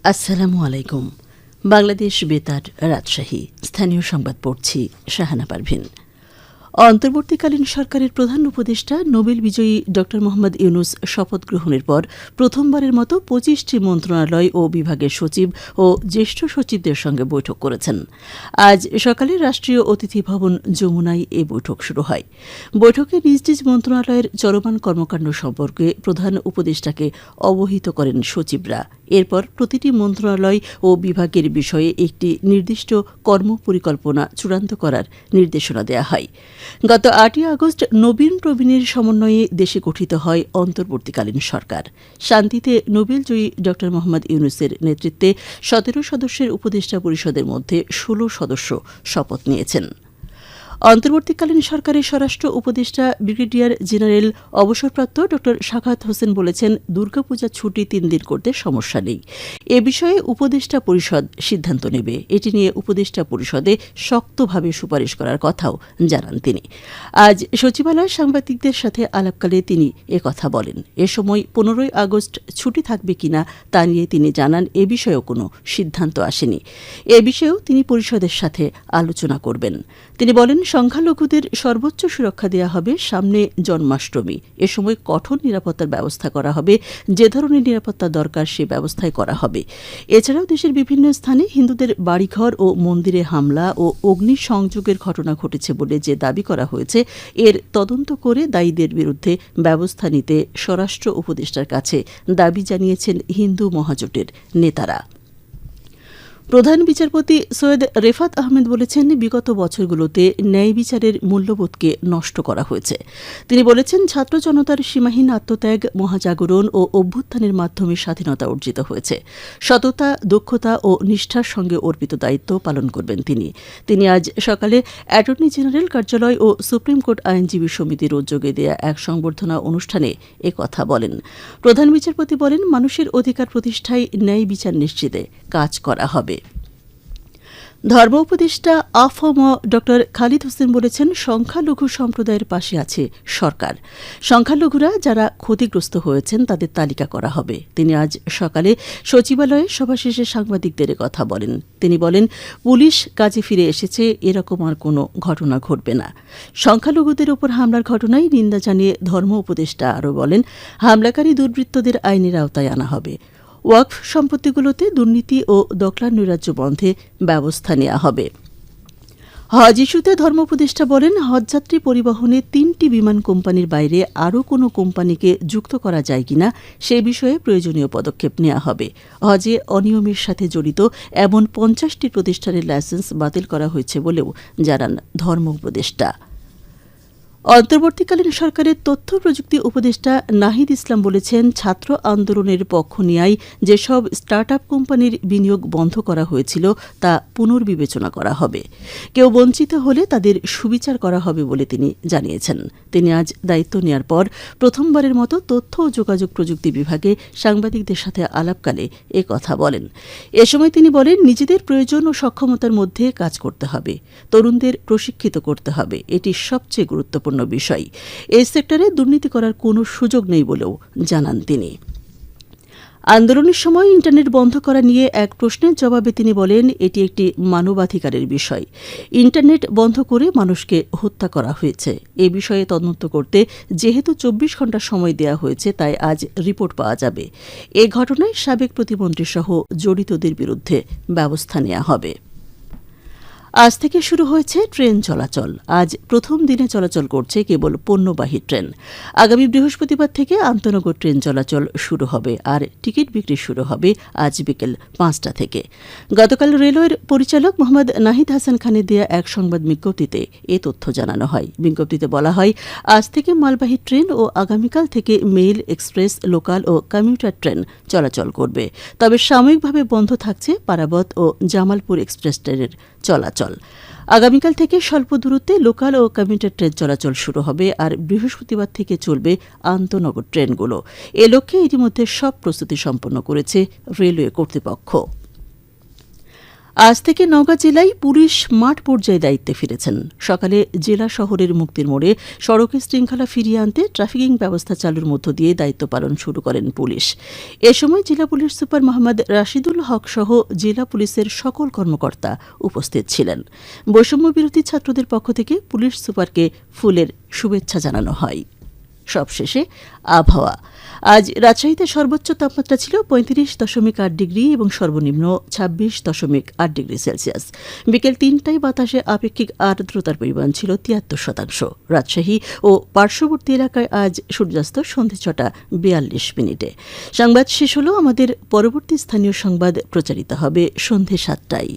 আসসালামু আলাইকুম। বাংলাদেশ বেতার, রাজশাহী। স্থানীয় সংবাদ পড়ছি শাহানা পারভিন। অন্তর্বর্তীকালীন সরকারের প্রধান উপদেষ্টা নোবেল বিজয়ী ড মোহাম্মদ ইউনুস শপথ গ্রহণের পর প্রথমবারের মতো ২৫টি মন্ত্রণালয় ও বিভাগের সচিব ও জ্যেষ্ঠ সচিবদের সঙ্গে বৈঠক করেছেন। আজ সকালে রাষ্ট্রীয় অতিথি ভবন যমুনায় এ বৈঠক শুরু হয়। বৈঠকে নিজ নিজ মন্ত্রণালয়ের চলমান কর্মকাণ্ড সম্পর্কে প্রধান উপদেষ্টাকে অবহিত করেন সচিবরা। এরপর প্রতিটি মন্ত্রণালয় ও বিভাগের বিষয়ে একটি নির্দিষ্ট কর্মপরিকল্পনা চূড়ান্ত করার নির্দেশনা দেওয়া হয়। গত ৮ই আগস্ট নবীন প্রবীণের সমন্বয়ে দেশে গঠিত হয় অন্তর্বর্তীকালীন সরকার। শান্তিতে নোবেলজয়ী ড মোহাম্মদ ইউনুসের নেতৃত্বে ১৭ সদস্যের উপদেষ্টা পরিষদের মধ্যে ১৬ সদস্য শপথ নিয়েছেন। অন্তর্বর্তীকালীন সরকারের স্বরাষ্ট্র উপদেষ্টা ব্রিগেডিয়ার জেনারেল অবসরপ্রাপ্ত ড সাখাওয়াত হোসেন বলেছেন, দুর্গাপূজার ছুটি ৩ দিন করতে সমস্যা নেই। এ বিষয়ে উপদেষ্টা পরিষদ সিদ্ধান্ত নেবে। এটি নিয়ে উপদেষ্টা পরিষদে শক্তভাবে সুপারিশ করার কথাও জানান তিনি। আজ সচিবালয়ে সাংবাদিকদের সাথে আলাপকালে তিনি একথা বলেন। এ সময় ১৫ই আগস্ট ছুটি থাকবে কিনা তা নিয়ে তিনি জানান, এ বিষয়েও কোনো সিদ্ধান্ত আসেনি। এ বিষয়েও তিনি পরিষদের সাথে আলোচনা করবেন। তিনি বলেন, সংখ্যালঘুদের সর্বোচ্চ সুরক্ষা দেওয়া হবে। সামনে জন্মাষ্টমী। এ সময় কঠোর নিরাপত্তার ব্যবস্থা করা হবে। যে ধরনের নিরাপত্তা দরকার সে ব্যবস্থাই করা হবে। এছাড়াও দেশের বিভিন্ন স্থানে হিন্দুদের বাড়িঘর ও মন্দিরে হামলা ও অগ্নিসংযোগের ঘটনা ঘটেছে বলে যে দাবি করা হয়েছে, এর তদন্ত করে দায়ীদের বিরুদ্ধে ব্যবস্থা নিতে স্বরাষ্ট্র উপদেষ্টার কাছে দাবি জানিয়েছেন হিন্দু মহাজোটের নেতারা। প্রধান বিচারপতি সৈয়দ রেফাত আহমেদ বলেছেন, বিগত বছরগুলোতে ন্যায় বিচারের মূল্যবোধকে নষ্ট করা হয়েছে। তিনি বলেছেন, ছাত্র জনতার সীমাহীন আত্মত্যাগ, মহাজাগরণ ও অভ্যুত্থানের মাধ্যমে স্বাধীনতা অর্জিত হয়েছে। সততা, দক্ষতা ও নিষ্ঠার সঙ্গে অর্পিত দায়িত্ব পালন করবেন তিনি। তিনি আজ সকালে অ্যাটর্নি জেনারেল কার্যালয় ও সুপ্রিম কোর্ট আইনজীবী সমিতির উদ্যোগে দেয়া এক সংবর্ধনা অনুষ্ঠানে একথা বলেন। প্রধান বিচারপতি বলেন, মানুষের অধিকার প্রতিষ্ঠায় ন্যায় বিচার নিশ্চিতে কাজ করা হবে। ধর্ম উপদেষ্টা আফম ড খালিদ হোসেন বলেছেন, সংখ্যালঘু সম্প্রদায়ের পাশে আছে সরকার। সংখ্যালঘুরা যারা ক্ষতিগ্রস্ত হয়েছেন তাদের তালিকা করা হবে। তিনি আজ সকালে সচিবালয়ে সভা শেষে সাংবাদিকদের কথা বলেন। তিনি বলেন, পুলিশ কাজে ফিরে এসেছে, এরকম আর কোনো ঘটনা ঘটবে না। সংখ্যালঘুদের উপর হামলার ঘটনায় নিন্দা জানিয়ে ধর্ম উপদেষ্টা আরও বলেন, হামলাকারী দুর্বৃত্তদের আইনের আওতায় আনা হবে। ওয়াকফ সম্পত্তিগুলোতে দুর্নীতি ও দখল নৈরাজ্য বন্ধে ব্যবস্থা নেওয়া হবে। হজ ইস্যুতে ধর্ম উপদেষ্টা বলেন, হজযাত্রী পরিবহনে ৩টি বিমান কোম্পানির বাইরে আরও কোনো কোম্পানিকে যুক্ত করা যায় কিনা সে বিষয়ে প্রয়োজনীয় পদক্ষেপ নেওয়া হবে। হজে অনিয়মের সাথে জড়িত এমন ৫০টি প্রতিষ্ঠানের লাইসেন্স বাতিল করা হয়েছে বলেও জানান ধর্ম উপদেষ্টা। অন্তর্বর্তীকালীন সরকারের তথ্য প্রযুক্তি উপদেষ্টা নাহিদ ইসলাম বলেছেন, ছাত্র আন্দোলনের পক্ষ নেয়ায় যেসব স্টার্টআপ কোম্পানির বিনিয়োগ বন্ধ করা হয়েছিল তা পুনর্বিবেচনা করা হবে। কেউ বঞ্চিত হলে তাদের সুবিচার করা হবে বলে তিনি জানিয়েছেন। তিনি আজ দায়িত্ব নেওয়ার পর প্রথমবারের মতো তথ্য ও যোগাযোগ প্রযুক্তি বিভাগে সাংবাদিকদের সাথে আলাপকালে একথা বলেন। এ সময় তিনি বলেন, নিজেদের প্রয়োজন ও সক্ষমতার মধ্যে কাজ করতে হবে। তরুণদের প্রশিক্ষিত করতে হবে। এটি সবচেয়ে গুরুত্বপূর্ণ বিষয়। এই সেক্টরে দুর্নীতি করার কোনো সুযোগ নেই বলেও জানান তিনি। আন্দোলনের সময় ইন্টারনেট বন্ধ করা নিয়ে এক প্রশ্নের জবাবে তিনি বলেন, এটি একটি মানবাধিকারের বিষয়। ইন্টারনেট বন্ধ করে মানুষকে হত্যা করা হয়েছে। এ বিষয়ে তদন্ত করতে যেহেতু ২৪ ঘণ্টা সময় দেওয়া হয়েছে, তাই আজ রিপোর্ট পাওয়া যাবে। এ ঘটনায় সাবেক প্রতিমন্ত্রীসহ জড়িতদের বিরুদ্ধে ব্যবস্থা নেওয়া হবে। আজ থেকে শুরু হয়েছে ট্রেন চলাচল। আজ প্রথম দিনে চলাচল করছে কেবল পণ্যবাহী ট্রেন। আগামী বৃহস্পতিবার থেকে আন্তনগর ট্রেন চলাচল শুরু হবে, আর টিকিট বিক্রি শুরু হবে আজ বিকেল ৫টা থেকে। গতকাল রেলওয়ের পরিচালক মোহাম্মদ নাহিদ হাসান খানের দেয়া এক সংবাদ বিজ্ঞপ্তিতে এ তথ্য জানানো হয়। বিজ্ঞপ্তিতে বলা হয়, আজ থেকে মালবাহী ট্রেন ও আগামীকাল থেকে মেইল, এক্সপ্রেস, লোকাল ও কমিউটার ট্রেন চলাচল করবে। তবে সাময়িকভাবে বন্ধ থাকছে পারাবত ও জামালপুর এক্সপ্রেস ট্রেনের চলাচল। আগামীকাল থেকে স্বল্প দূরত্বে লোকাল ও কমিউটার ট্রেন চলাচল শুরু হবে, আর বৃহস্পতিবার থেকে চলবে আন্তনগর ট্রেনগুলো। এ লক্ষ্যে ইতিমধ্যে সব প্রস্তুতি সম্পন্ন করেছে রেলওয়ে কর্তৃপক্ষ। আজ থেকে নওগাঁ জেলায় পুলিশ মাঠ পর্যায়ে দায়িত্বে ফিরেছেন। সকালে জেলা শহরের মুক্তির মোড়ে সড়কে শৃঙ্খলা ফিরিয়ে আনতে ট্রাফিকিং ব্যবস্থা চালুর মধ্য দিয়ে দায়িত্ব পালন শুরু করেন পুলিশ। এ সময় জেলা পুলিশ সুপার মোহাম্মদ রাশিদুল হক সহ জেলা পুলিশের সকল কর্মকর্তা উপস্থিত ছিলেন। বৈষম্য বিরোধী ছাত্রদের পক্ষ থেকে পুলিশ সুপারকে ফুলের শুভেচ্ছা জানানো হয়। সবশেষে আবহাওয়া। আজ রাজশাহীতে সর্বোচ্চ তাপমাত্রা ছিল ৩৫.৮ ডিগ্রি এবং সর্বনিম্ন ২৬.৮ ডিগ্রি সেলসিয়াস। বিকেল ৩টায় বাতাসে আপেক্ষিক আর্দ্রতার পরিমাণ ছিল ৭৩%। রাজশাহী ও পার্শ্ববর্তী এলাকায় আজ সূর্যাস্ত সন্ধে ৬:৪২। সংবাদ শেষ হল। আমাদের পরবর্তী স্থানীয় সংবাদ প্রচারিত হবে সন্ধে ৭টায়।